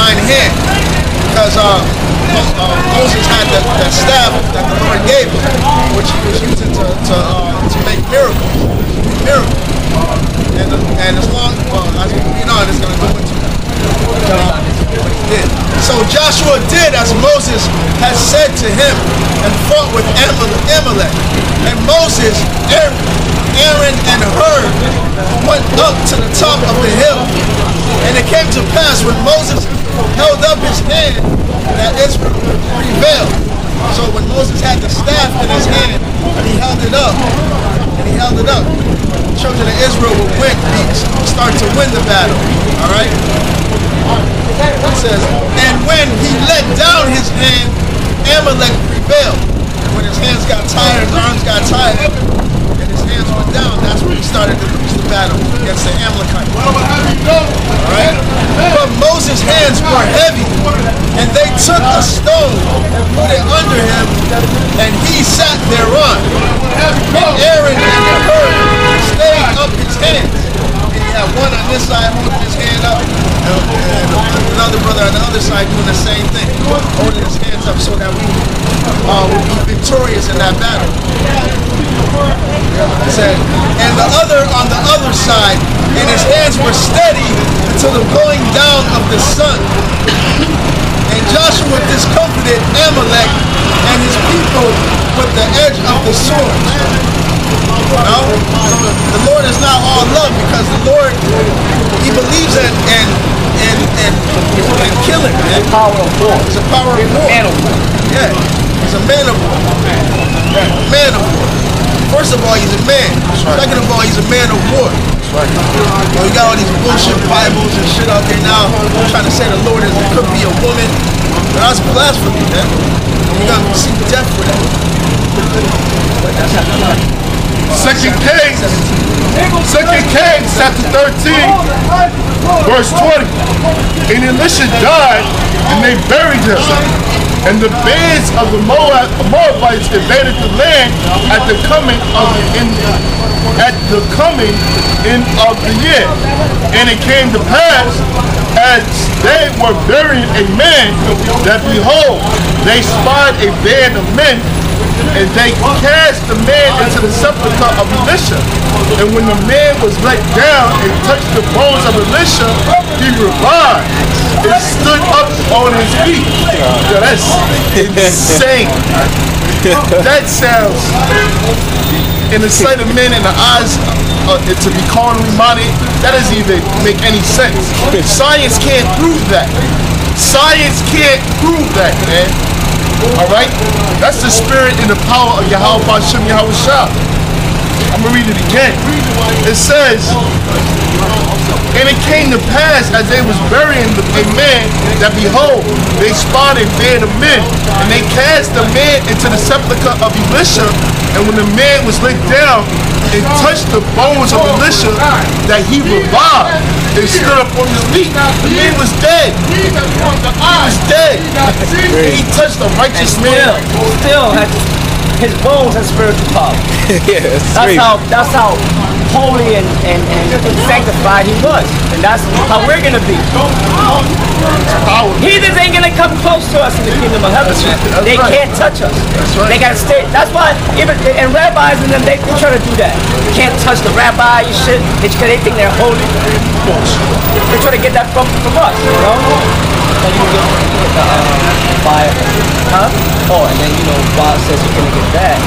divine hand, because Moses had that staff that the Lord gave him, which he was using to make miracles. And as long as we read on, it's going to go into what he did. So Joshua did as Moses had said to him, and fought with Amalek. And Moses, Aaron, and Hur went up to the top of the hill. And it came to pass when Moses held up his hand that Israel prevailed. So when Moses had the staff in his hand and he held it up, the children of Israel would start to win the battle. All right. It says, and when he let down his hand, Amalek prevailed. And when his hands got tired, his arms got tired, and his hands went down, that's when he started to lose the battle against the Amalekites. Alright? But Moses' hands were heavy, and they took a stone and put it under him, and he sat thereon. And Aaron and Hur stayed up his hands. And he had one on this side holding his hand up, and another brother on the other side doing the same thing, holding his hands up so that we would be victorious in that battle. It said, and the other on the other side, and his hands were steady until the going down of the sun. And Joshua discomfited Amalek and his people with the edge of the sword. No? The Lord is not all love, because the Lord, he believes in killing, man. Power of war. He's a power of war. Man of war. Yeah. He's a man of war. Man of war. First of all, he's a man. Second of all, he's a man of war. You got all these bullshit Bibles and shit out there now trying to say the Lord could be a woman. But that's blasphemy, man. You're going to see death for that. Second Kings chapter 13, verse 20. And Elisha died, and they buried him. And the bands of the Moabites invaded the land at the coming in of the year. And it came to pass, as they were burying a man, that behold, they spied a band of men, and they cast the man into the sepulchre of Elisha. And when the man was let down and touched the bones of Elisha, he revived and stood up on his feet. Yo, that's insane. That sounds, in the sight of men, in the eyes to be carnally minded, that doesn't even make any sense. Science can't prove that. Science can't prove that, man. Alright? That's the spirit and the power of Yahweh Hashem Yahweh Shah. I'm going to read it again. It says, and it came to pass, as they was burying a man, that behold, they spotted a band of men, and they cast the man into the sepulchre of Elisha. And when the man was laid down and touched the bones of Elisha, that he revived and stood up on his feet. The man was dead. He was dead. And he touched a righteous man. Still had his bones and spiritual power. Yeah, that's how holy and sanctified he was. And that's how we're going to be. Heathens ain't going to come close to us in the kingdom of heaven. They can't touch us. They got to stay. That's why even and rabbis and them, they try to do that. You can't touch the rabbi and shit. They think they're holy. They try to get that from us, you know? Then you get fire. Huh? Oh, and then, God says you're going to get that.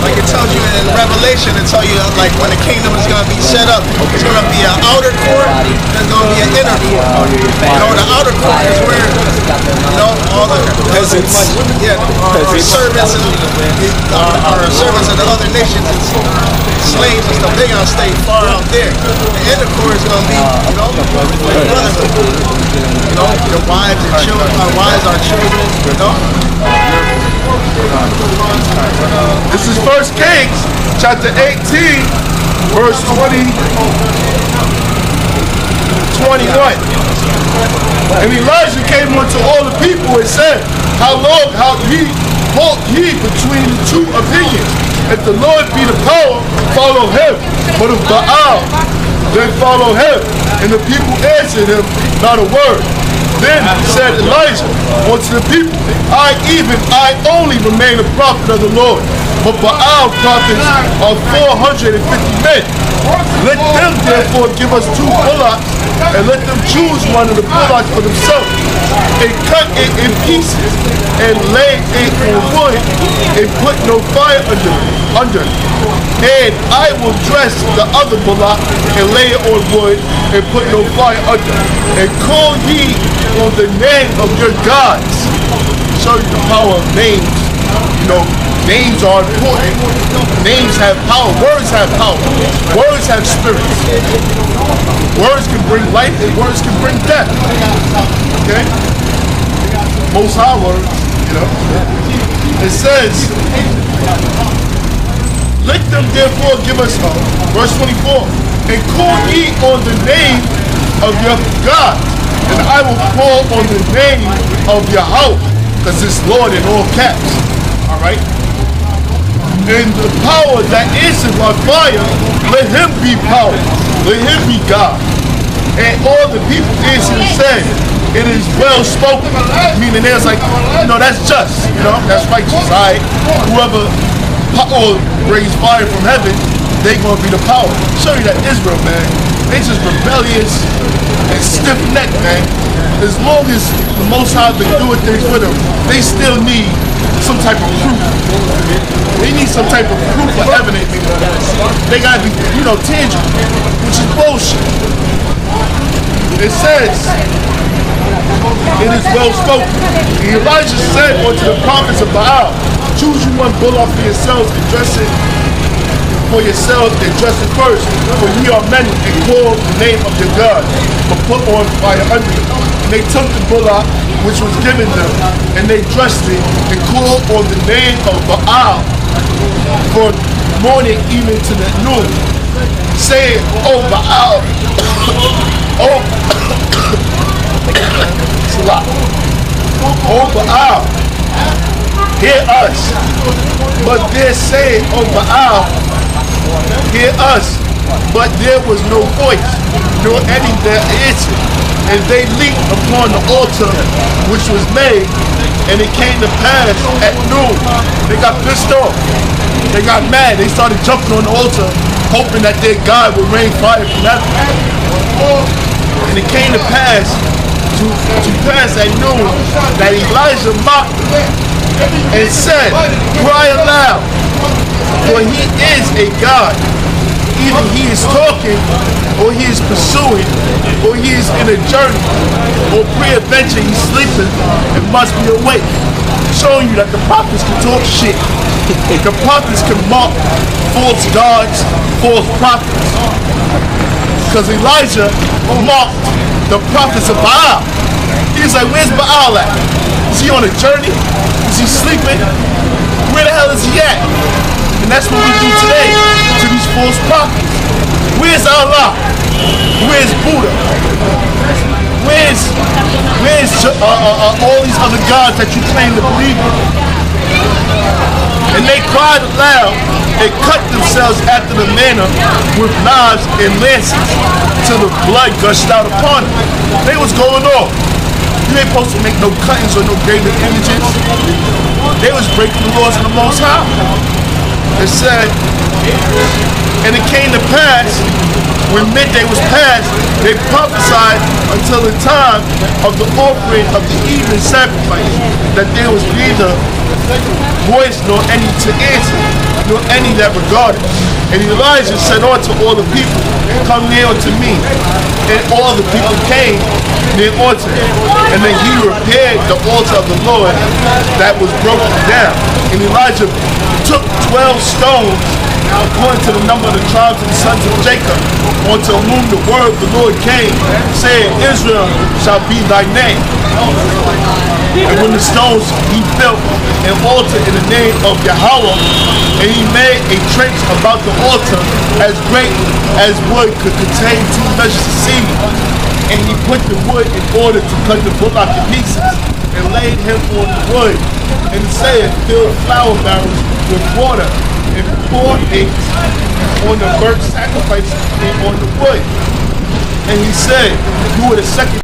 Like it tells you in Revelation, it tells you like when the kingdom is going to be set up, it's going to be an outer court, there's going to be an inner court. The outer court is where, all the peasants, our servants and our servants of the other nations and slaves and stuff, they're going to stay far out there. The inner court is going to be, brotherhood. Your wives and children, our wives, our children, This is 1 Kings chapter 18, verse 20, 21. And Elijah came unto all the people and said, how long halt ye between the two opinions? If the Lord be the power, follow him. But if Baal, then follow him. And the people answered him not a word. Then said Elijah unto the people, I only remain a prophet of the Lord, but Baal prophets are 450 men. Let them therefore give us 2 bullocks, and let them choose one of the bullocks for themselves, and cut it in pieces, and lay it on wood, and put no fire under it. And I will dress the other bullock, and lay it on wood, and put no fire under it. And call ye on the name of your gods. Show you the power of names. You know, names are important. Names have power. Words have power. Words have spirits. Words can bring life and words can bring death. Okay? Most High words, you know. It says, let them therefore give us, verse 24, and call ye on the name of your God, and I will call on the name of Yahweh, because it's Lord in all caps. Alright? And the power that answers by fire, let him be power. Let him be God. And all the people answered and said, it is well spoken. Meaning there's like, you know, that's just. You know, that's righteous. Alright? Whoever brings fire from heaven, they gonna be the power. Show you that Israel, man, they just rebellious and stiff-necked, man. As long as the Most High been doing things for them, they still need some type of proof. They need some type of proof or evidence. They gotta be, you know, tangible, which is bullshit. It says, it is well spoken. And Elijah said unto the prophets of Baal, choose you 1 bullock for yourselves and dress it for yourselves and dress it first, for ye are many, and call the name of your God, but put on fire under it. And they took the bullock which was given them, and they dressed it, and called on the name of Baal from morning even to the noon, saying, O Baal, O Baal, hear us. But they say, O Baal, hear us. But there was no voice, nor any that answered. And they leaped upon the altar which was made, and it came to pass at noon. They got pissed off. They got mad. They started jumping on the altar, hoping that their God would rain fire from heaven. And it came to pass at noon that Elijah mocked them and said, cry aloud, for he is a God. Either he is talking, or he is pursuing, or he is in a journey, or pre-adventure he's sleeping and must be awake. Showing you that the prophets can talk shit. The prophets can mock false gods, false prophets. Because Elijah mocked the prophets of Baal. He's like, where's Baal at? Is he on a journey? Is he sleeping? Where the hell is he at? And that's what we do today to these false prophets. Where's Allah? Where's Buddha? Where's all these other gods that you claim to believe in? And they cried aloud and cut themselves after the manner with knives and lances till the blood gushed out upon them. They was going off. You ain't supposed to make no cuttings or no graven images. They was breaking the laws of the Most High. It said, and it came to pass, when midday was past, they prophesied until the time of the offering of the evening sacrifice, that there was neither voice nor any to answer, nor any that regarded. And Elijah said unto all the people, come near unto me. And all the people came near unto him. And then he repaired the altar of the Lord that was broken down. And Elijah took 12 stones, according to the number of the tribes of the sons of Jacob, unto whom the word of the Lord came, saying, Israel shall be thy name. And when the stones he built an altar in the name of Yahweh, and he made a trench about the altar as great as wood could contain 2 measures of seed. And he put the wood in order to cut the bullock to pieces, and laid him on the wood, and said, fill the flour barrels with water, and pour it on the burnt sacrifice and on the wood. And he said, do it a second